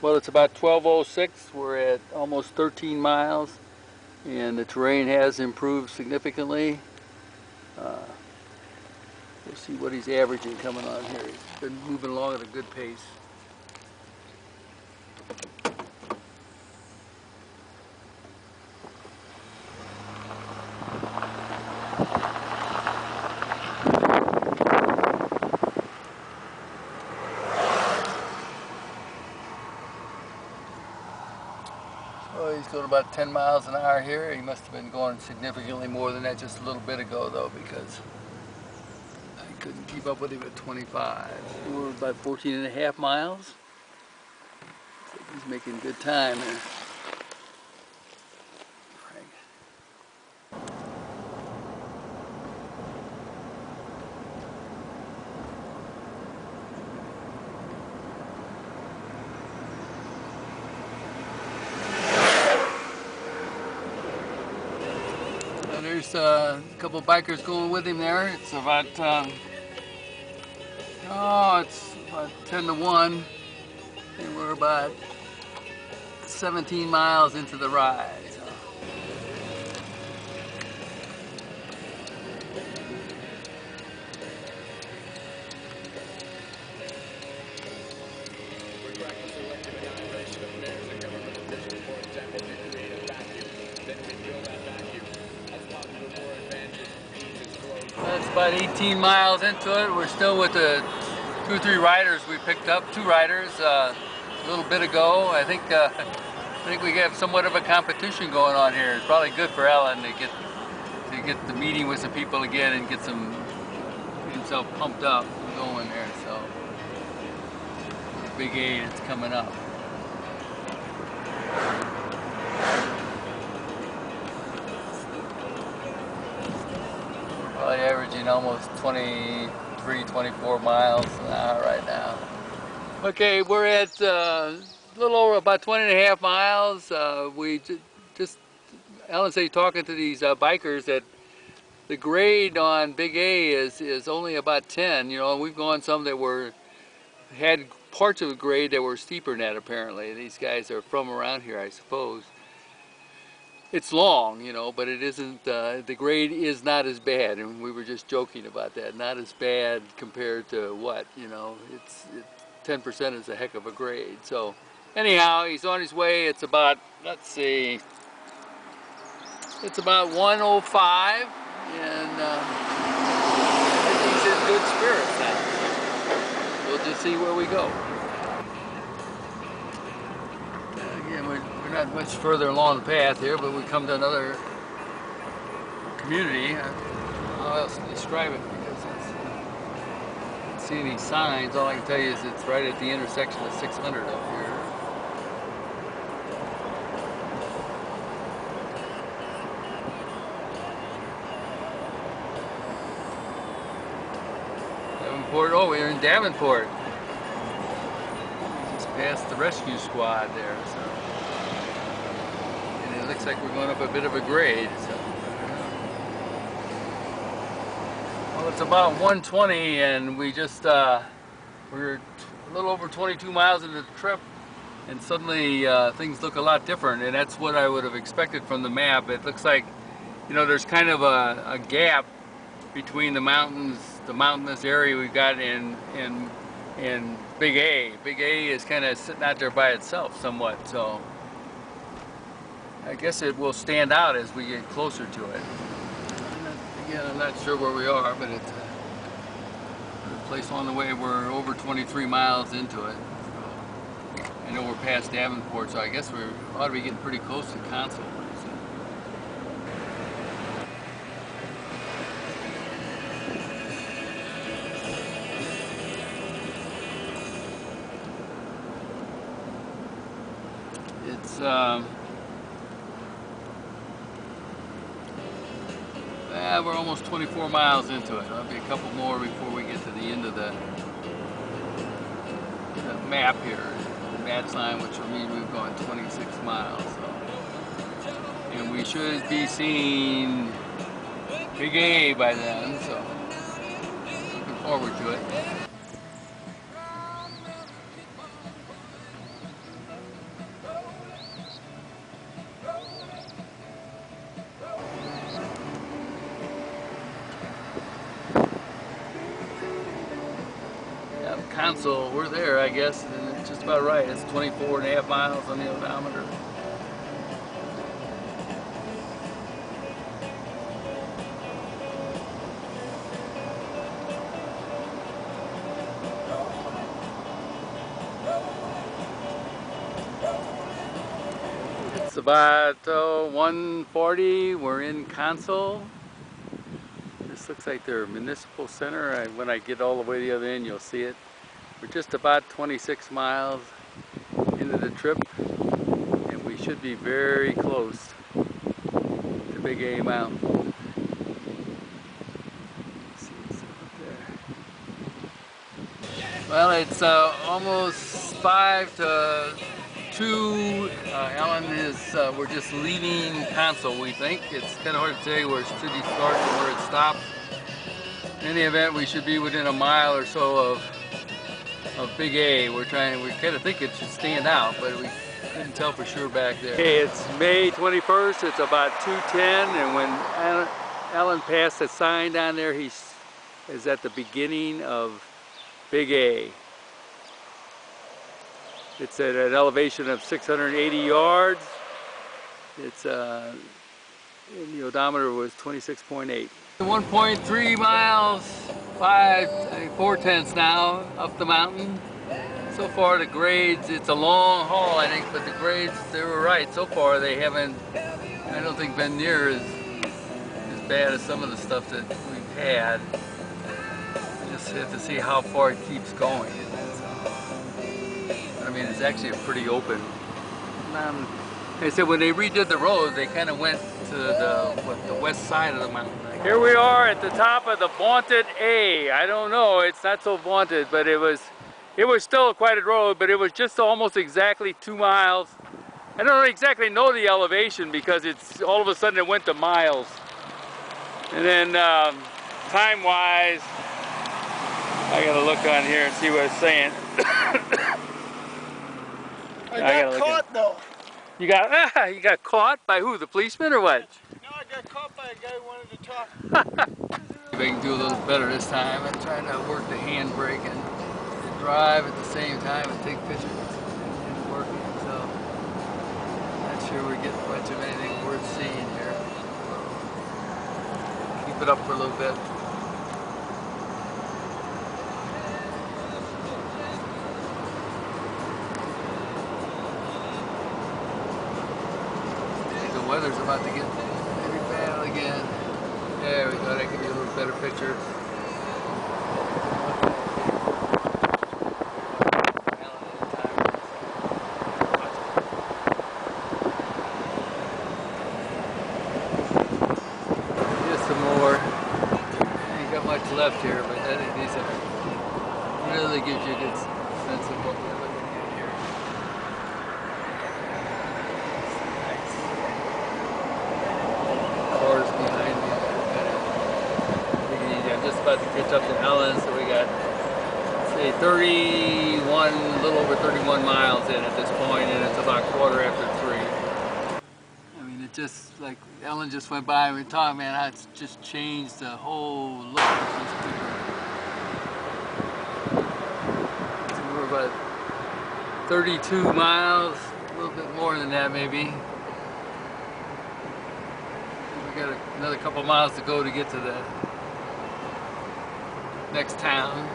Well, it's about 12:06. We're at almost 13 miles, and the terrain has improved significantly. Uh, we'll see what he's averaging coming on here. He's been moving along at a good pace. Oh, he's going about 10 miles an hour here. He must have been going significantly more than that just a little bit ago, though, because I couldn't keep up with him at 25. We're about 14 and a half miles. Looks like he's making good time here. There's a couple of bikers going with him there. It's about, it's about 10 to 1, and we're about 17 miles into the ride. So. That's about 18 miles into it. We're still with the 2 or 3 riders we picked up. 2 riders a little bit ago. I think we have somewhat of a competition going on here. It's probably good for Alan to get the meeting with some people again and get himself pumped up and going there. So big A is coming up. Probably averaging almost 23, 24 miles an hour right now. Okay, we're at a little over about 20 and a half miles. Alan said talking to these bikers that the grade on Big A is only about 10. You know, and we've gone some that had parts of the grade that were steeper than that apparently. These guys are from around here, I suppose. It's long, you know, but it isn't, the grade is not as bad, and we were just joking about that. Not as bad compared to what, you know, 10% is a heck of a grade. So anyhow, he's on his way. It's about, let's see, it's about 1:05, and I think he's in good spirits now. We'll just see where we go. Again, we're not much further along the path here, but we come to another community. How else to describe it? Because I don't see any signs. All I can tell you is it's right at the intersection of 600 up here. Davenport. Oh, we're in Davenport. Just past the rescue squad there. So. And it looks like we're going up a bit of a grade. So. Well, it's about 1:20, and we're a little over 22 miles into the trip, and suddenly things look a lot different, and that's what I would have expected from the map. It looks like, you know, there's kind of a gap between the mountains, the mountainous area we've got in Big A. Big A is kind of sitting out there by itself somewhat, so I guess it will stand out as we get closer to it. Again, I'm not sure where we are, but it's a place on the way. We're over 23 miles into it. So I know we're past Davenport, so I guess we ought to be getting pretty close to Consul pretty soon. It's we're almost 24 miles into it. There'll be a couple more before we get to the end of the map here. The mad sign, which will mean we've gone 26 miles. So. And we should be seeing Big A by then, so looking forward to it. Console. We're there, I guess, and it's just about right. It's 24.5 miles on the odometer. It's about 1:40. We're in Console. This looks like their municipal center. When I get all the way to the other end, you'll see it. We're just about 26 miles into the trip, and we should be very close to Big A Mountain. Let's see what's up there. Well, it's almost 5 to 2. Alan we're just leaving Console, we think. It's kind of hard to say where city starts and where it stops. In any event, we should be within a mile or so of Big A. We kind of think it should stand out, but we couldn't tell for sure back there. Okay, it's May 21st. It's about 2:10, and when Alan passed the sign down there, he is at the beginning of Big A. It's at an elevation of 680 yards. It's and the odometer was 26.8. 1.3 miles, 4/10 now up the mountain. So far the grades, it's a long haul I think, but the grades, they were right. So far they haven't, I don't think, been near as bad as some of the stuff that we've had. We just have to see how far it keeps going. I mean, it's actually a pretty open. They said when they redid the road, they kind of went to the west side of the mountain. Here we are at the top of the vaunted A. I don't know, it's not so vaunted, but it was still quite a road, but it was just almost exactly 2 miles. I don't exactly know the elevation because it's all of a sudden it went to miles. And then time-wise, I gotta look on here and see what it's saying. I got caught though. You got caught by who? The policeman or what? No, I got caught by a guy who wanted to talk. If I can do a little better this time, I'm trying to work the handbrake and drive at the same time and take pictures and working. So I'm not sure we're getting much of anything worth seeing here. Keep it up for a little bit. The weather's about to get very bad again. There we go, that could be a little better picture. Just some more. Ain't got much left here, but I think these really gives you a good sense of what we're looking at here. Cars behind me, taking it easy. I'm just about to catch up to Ellen, so we got, say, 31, a little over 31 miles in at this point, and it's about 3:15. I mean, it just, like, Ellen just went by and we talked, man, how it's just changed the whole look of these people. So we're about 32 miles, a little bit more than that maybe. We got another couple miles to go to get to the next town.